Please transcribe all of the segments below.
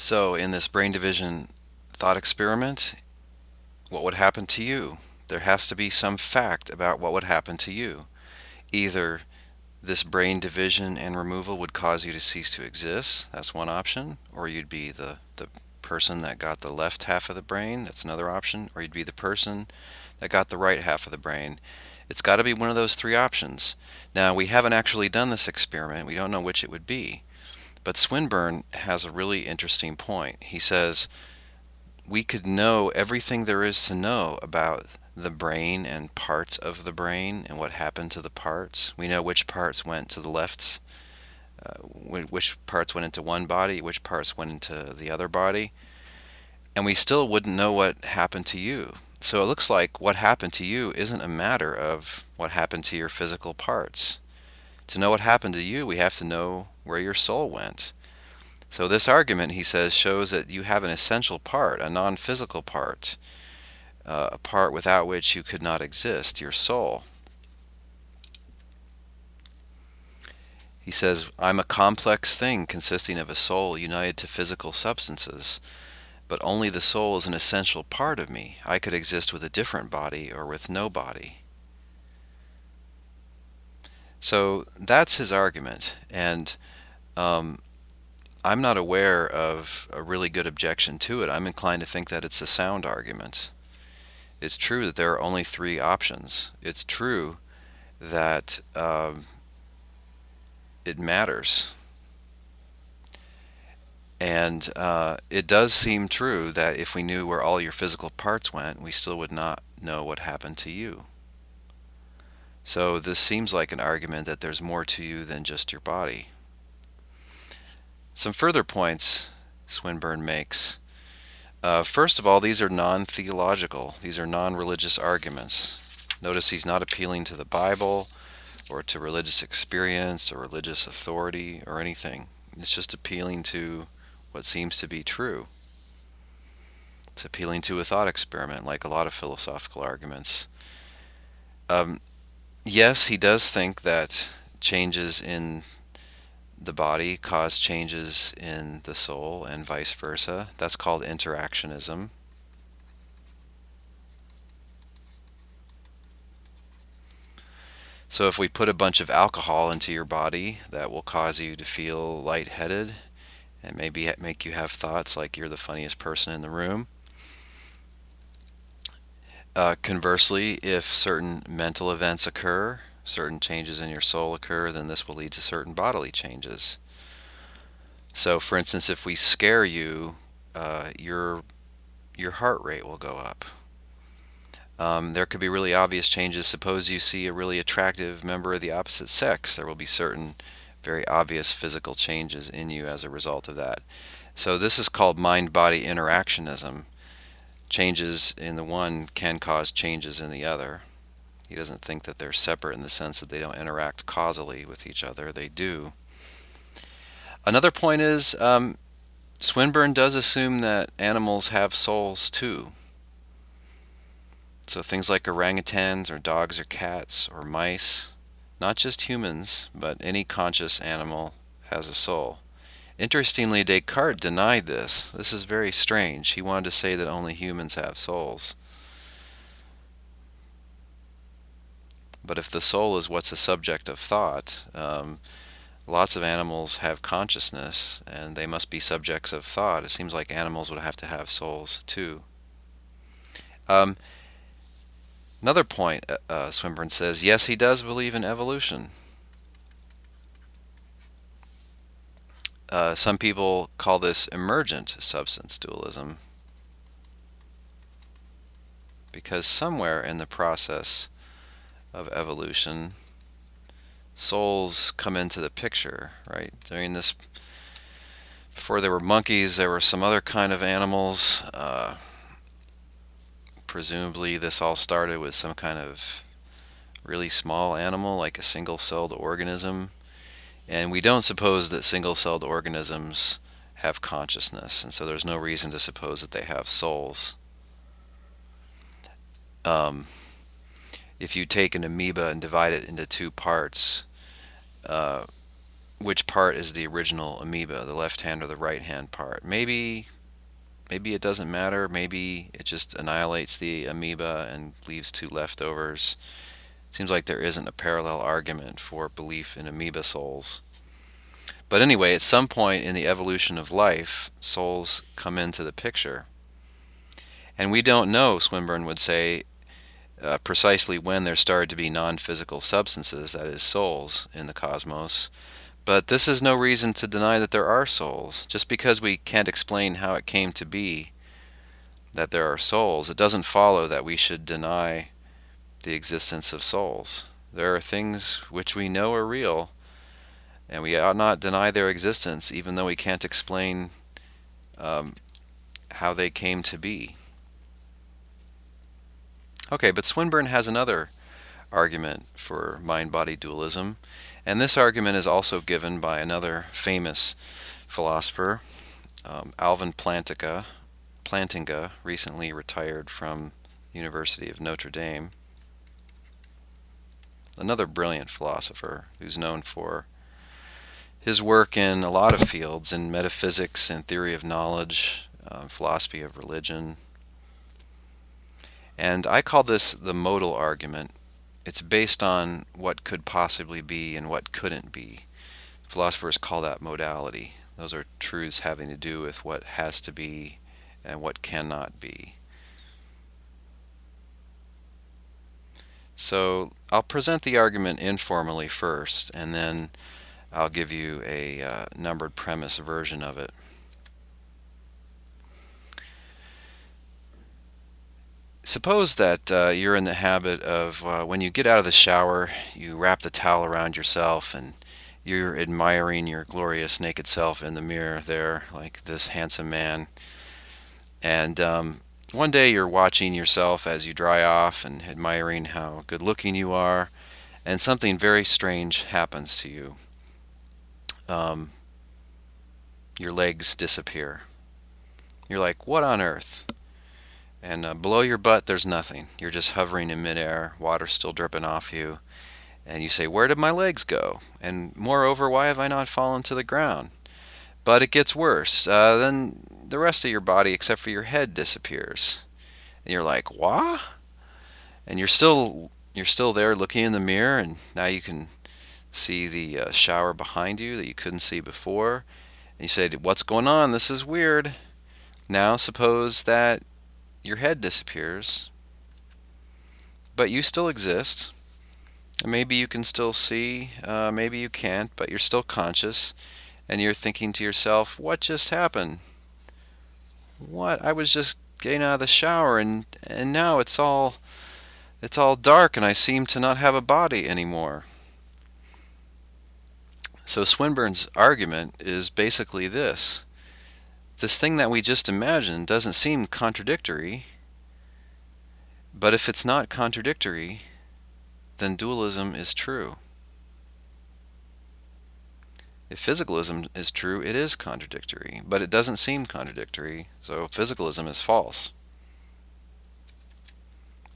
So, in this brain division thought experiment, what would happen to you? There has to be some fact about what would happen to you. Either this brain division and removal would cause you to cease to exist, that's one option, or you'd be the person that got the left half of the brain, that's another option, or you'd be the person that got the right half of the brain. It's got to be one of those three options. Now, we haven't actually done this experiment, we don't know which it would be. But Swinburne has a really interesting point. He says we could know everything there is to know about the brain and parts of the brain and what happened to the parts. We know which parts went to the left, which parts went into one body, which parts went into the other body, and we still wouldn't know what happened to you. So it looks like what happened to you isn't a matter of what happened to your physical parts. To know what happened to you, we have to know where your soul went. So this argument, he says, shows that you have an essential part, a non-physical part, a part without which you could not exist, your soul. He says, I'm a complex thing consisting of a soul united to physical substances, but only the soul is an essential part of me. I could exist with a different body or with no body. So that's his argument, and I'm not aware of a really good objection to it. I'm inclined to think that it's a sound argument. It's true that there are only three options. It's true that it matters. And it does seem true that if we knew where all your physical parts went, we still would not know what happened to you. So this seems like an argument that there's more to you than just your body. Some further points Swinburne makes. First of all, these are non-theological. These are non-religious arguments. Notice he's not appealing to the Bible or to religious experience or religious authority or anything. It's just appealing to what seems to be true. It's appealing to a thought experiment, like a lot of philosophical arguments. Yes, he does think that changes in the body cause changes in the soul and vice versa. That's called interactionism. So if we put a bunch of alcohol into your body, that will cause you to feel lightheaded and maybe make you have thoughts like you're the funniest person in the room. Conversely, if certain mental events occur, certain changes in your soul occur, then this will lead to certain bodily changes. So, for instance, if we scare you, your heart rate will go up. There could be really obvious changes. Suppose you see a really attractive member of the opposite sex. There will be certain very obvious physical changes in you as a result of that. So this is called mind-body interactionism. Changes in the one can cause changes in the other. He doesn't think that they're separate in the sense that they don't interact causally with each other. They do. Another point is Swinburne does assume that animals have souls too. So things like orangutans or dogs or cats or mice, not just humans, but any conscious animal has a soul. Interestingly, Descartes denied this. This is very strange. He wanted to say that only humans have souls. But if the soul is what's a subject of thought, lots of animals have consciousness and they must be subjects of thought. It seems like animals would have to have souls too. Um, Another point, Swinburne says, yes, he does believe in evolution. Some people call this emergent substance dualism because somewhere in the process of evolution, souls come into the picture, right? During this, before there were monkeys, there were some other kind of animals. Presumably this all started with some kind of really small animal, like a single-celled organism. And we don't suppose that single-celled organisms have consciousness, and so there's no reason to suppose that they have souls. If you take an amoeba and divide it into two parts, which part is the original amoeba, the left hand or the right hand part. Maybe it doesn't matter. Maybe it just annihilates the amoeba and leaves two leftovers. Seems like there isn't a parallel argument for belief in amoeba souls. But anyway, at some point in the evolution of life, souls come into the picture. And we don't know, Swinburne would say, precisely when there started to be non-physical substances, that is, souls, in the cosmos. But this is no reason to deny that there are souls. Just because we can't explain how it came to be that there are souls, it doesn't follow that we should deny the existence of souls. There are things which we know are real, and we ought not deny their existence, even though we can't explain um, how they came to be. Okay, but Swinburne has another argument for mind-body dualism, and this argument is also given by another famous philosopher, Alvin Plantinga, recently retired from University of Notre Dame. Another brilliant philosopher who's known for his work in a lot of fields, in metaphysics and theory of knowledge, philosophy of religion. And I call this the modal argument. It's based on what could possibly be and what couldn't be. Philosophers call that modality. Those are truths having to do with what has to be and what cannot be. So I'll present the argument informally first, and then I'll give you a numbered premise version of it. Suppose that you're in the habit of when you get out of the shower, you wrap the towel around yourself and you're admiring your glorious naked self in the mirror there, like this handsome man. And one day you're watching yourself as you dry off and admiring how good looking you are, and something very strange happens to you. Um, your legs disappear. You're like, what on earth? And below your butt, there's nothing. You're just hovering in midair, water's still dripping off you. And you say, where did my legs go? And moreover, why have I not fallen to the ground? But it gets worse. Then the rest of your body, except for your head, disappears. And you're like, what? And you're still there looking in the mirror, and now you can see the shower behind you that you couldn't see before. And you say, what's going on? This is weird. Now suppose that your head disappears, but you still exist. Maybe you can still see, maybe you can't, but you're still conscious, and you're thinking to yourself, what just happened? What? I was just getting out of the shower, and now it's all dark, and I seem to not have a body anymore. So Swinburne's argument is basically this. This thing that we just imagined doesn't seem contradictory, but if it's not contradictory, then dualism is true. If physicalism is true, it is contradictory, but it doesn't seem contradictory, so physicalism is false.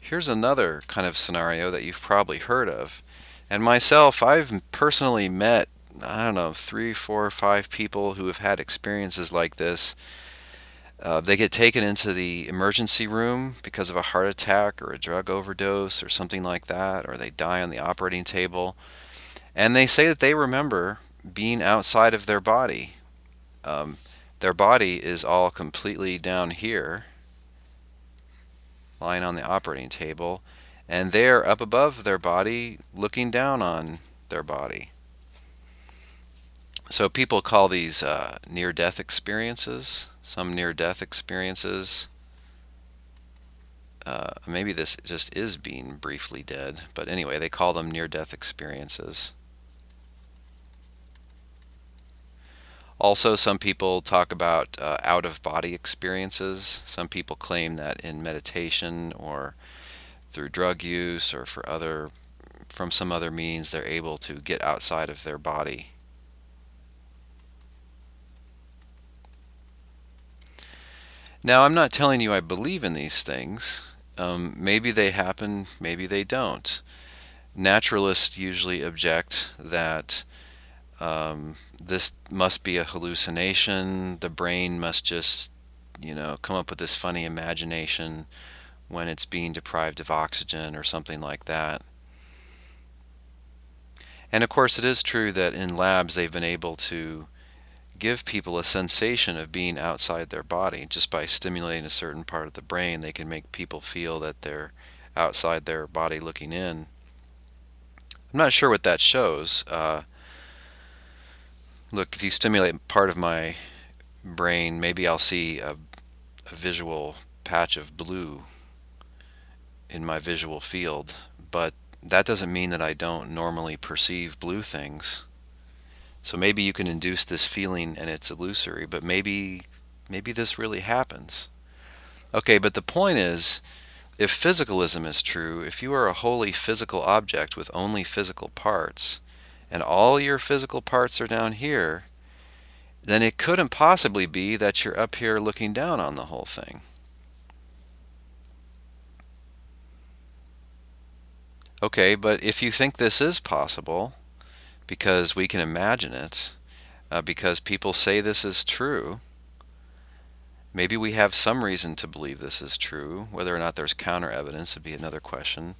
Here's another kind of scenario that you've probably heard of. And myself, I've personally met, I don't know, 3, 4, 5 people who have had experiences like this. They get taken into the emergency room because of a heart attack or a drug overdose or something like that, or they die on the operating table. And they say that they remember being outside of their body. Um, their body is all completely down here, lying on the operating table, and they're up above their body looking down on their body. So people call these near-death experiences. Some near-death experiences, maybe this just is being briefly dead, but anyway, they call them near-death experiences. Also, some people talk about out-of-body experiences. Some people claim that in meditation or through drug use or from some other means, they're able to get outside of their body. Now, I'm not telling you I believe in these things. Maybe they happen, maybe they don't. Naturalists usually object that This must be a hallucination. The brain must just, come up with this funny imagination when it's being deprived of oxygen or something like that. And of course, it is true that in labs they've been able to give people a sensation of being outside their body. Just by stimulating a certain part of the brain, they can make people feel that they're outside their body looking in. I'm not sure what that shows. Look, if you stimulate part of my brain, maybe I'll see a visual patch of blue in my visual field, but that doesn't mean that I don't normally perceive blue things. So maybe you can induce this feeling and it's illusory, but maybe this really happens. Okay, but the point is, if physicalism is true, if you are a wholly physical object with only physical parts, and all your physical parts are down here, then it couldn't possibly be that you're up here looking down on the whole thing. Okay, but if you think this is possible, because we can imagine it, because people say this is true, maybe we have some reason to believe this is true. Whether or not there's counter evidence would be another question.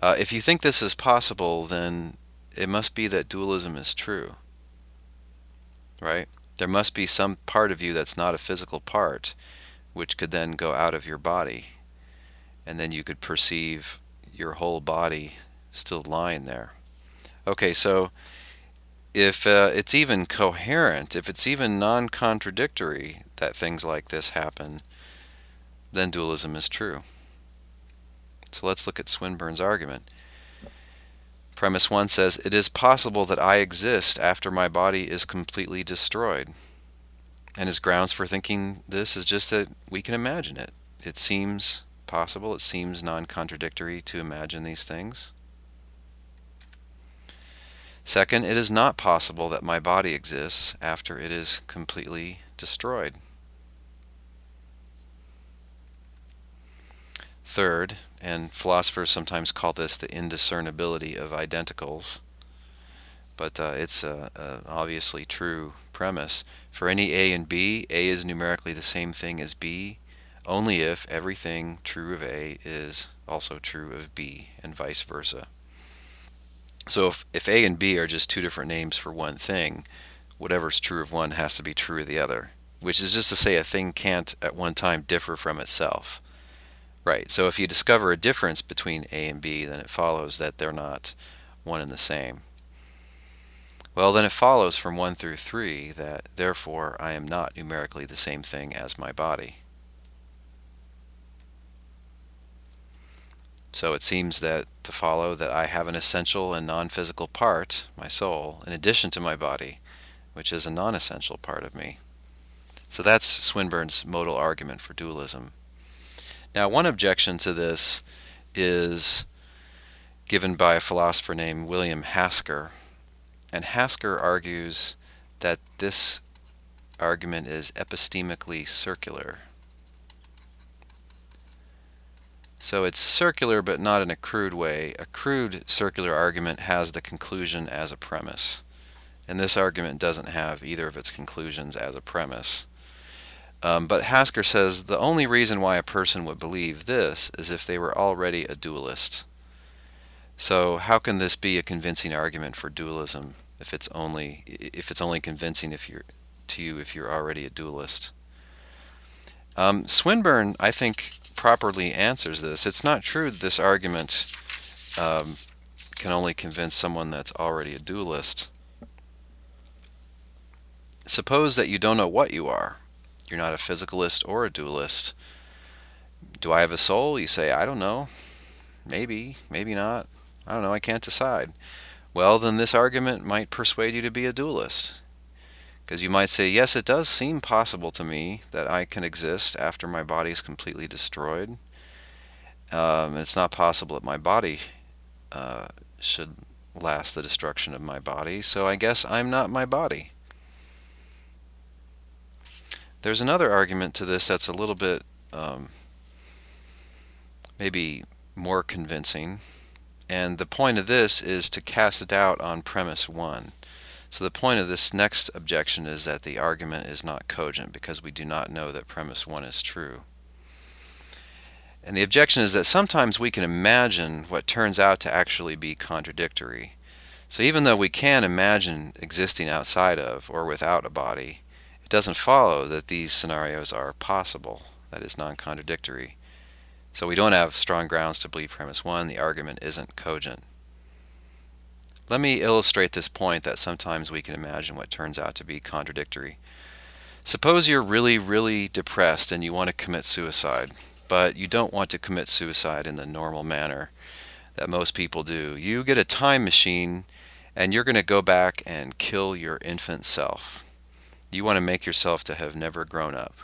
If you think this is possible, then it must be that dualism is true, right? There must be some part of you that's not a physical part, which could then go out of your body, and then you could perceive your whole body still lying there. Okay, so if it's even coherent, if it's even non-contradictory that things like this happen, then dualism is true. So let's look at Swinburne's argument. Premise 1 says, it is possible that I exist after my body is completely destroyed. And his grounds for thinking this is just that we can imagine it. It seems possible, it seems non-contradictory to imagine these things. Second, it is not possible that my body exists after it is completely destroyed. Third, and philosophers sometimes call this the indiscernibility of identicals, but it's an obviously true premise. For any A and B, A is numerically the same thing as B, only if everything true of A is also true of B, and vice versa. So if A and B are just two different names for one thing, whatever's true of one has to be true of the other, which is just to say a thing can't at one time differ from itself. Right, so if you discover a difference between A and B, then it follows that they're not one and the same. Well, then it follows from 1 through 3 that therefore I am not numerically the same thing as my body. So it seems that to follow that I have an essential and non-physical part, my soul, in addition to my body, which is a non-essential part of me. So that's Swinburne's modal argument for dualism. Now, one objection to this is given by a philosopher named William Hasker. And Hasker argues that this argument is epistemically circular. So it's circular, but not in a crude way. A crude circular argument has the conclusion as a premise. And this argument doesn't have either of its conclusions as a premise. But Hasker says the only reason why a person would believe this is if they were already a dualist. So how can this be a convincing argument for dualism if it's only convincing if you're already a dualist? Swinburne, I think, properly answers this. It's not true that this argument can only convince someone that's already a dualist. Suppose that you don't know what you are. You're not a physicalist or a dualist. Do I have a soul? You say, I don't know. Maybe, maybe not. I don't know, I can't decide. Well, then this argument might persuade you to be a dualist. Because you might say, yes, it does seem possible to me that I can exist after my body is completely destroyed. And it's not possible that my body should last the destruction of my body, so I guess I'm not my body. There's another argument to this that's a little bit maybe more convincing, and the point of this is to cast doubt on premise 1. So the point of this next objection is that the argument is not cogent because we do not know that premise 1 is true. And the objection is that sometimes we can imagine what turns out to actually be contradictory. So even though we can imagine existing outside of or without a body, it doesn't follow that these scenarios are possible, that is, non-contradictory. So we don't have strong grounds to believe premise 1, the argument isn't cogent. Let me illustrate this point that sometimes we can imagine what turns out to be contradictory. Suppose you're really, really depressed and you want to commit suicide, but you don't want to commit suicide in the normal manner that most people do. You get a time machine and you're going to go back and kill your infant self. You want to make yourself to have never grown up.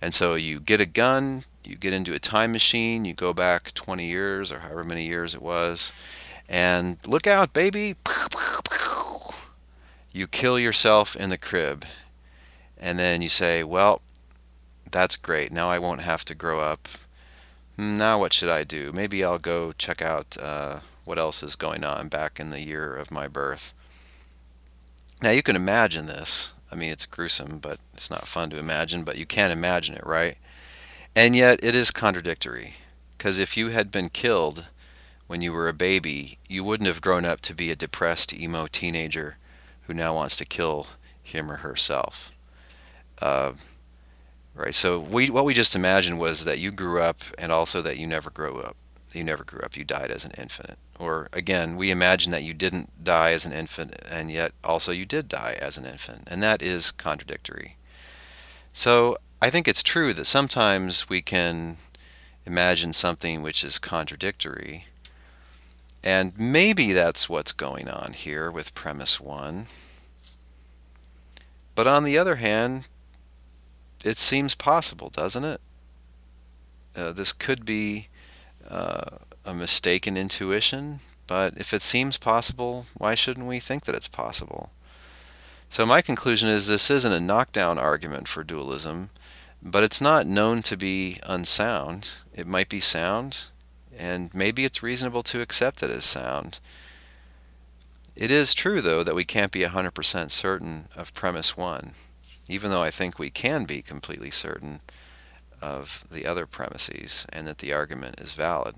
And so you get a gun, you get into a time machine, you go back 20 years or however many years it was, and look out, baby! You kill yourself in the crib. And then you say, well, that's great. Now I won't have to grow up. Now what should I do? Maybe I'll go check out what else is going on back in the year of my birth. Now you can imagine this. I mean, it's gruesome, but it's not fun to imagine, but you can imagine it, right? And yet it is contradictory. Because if you had been killed when you were a baby, you wouldn't have grown up to be a depressed emo teenager who now wants to kill him or herself. Right. So what we just imagined was that you grew up, and also that you never grew up. You never grew up. You died as an infant. Or again, we imagine that you didn't die as an infant, and yet also you did die as an infant, and that is contradictory. So I think it's true that sometimes we can imagine something which is contradictory, and maybe that's what's going on here with premise 1. But on the other hand, it seems possible, doesn't it? This could be a mistaken intuition, but if it seems possible, why shouldn't we think that it's possible? So my conclusion is this isn't a knockdown argument for dualism, but it's not known to be unsound. It might be sound, and maybe it's reasonable to accept it as sound. It is true, though, that we can't be 100% certain of premise 1, even though I think we can be completely certain of the other premises and that the argument is valid.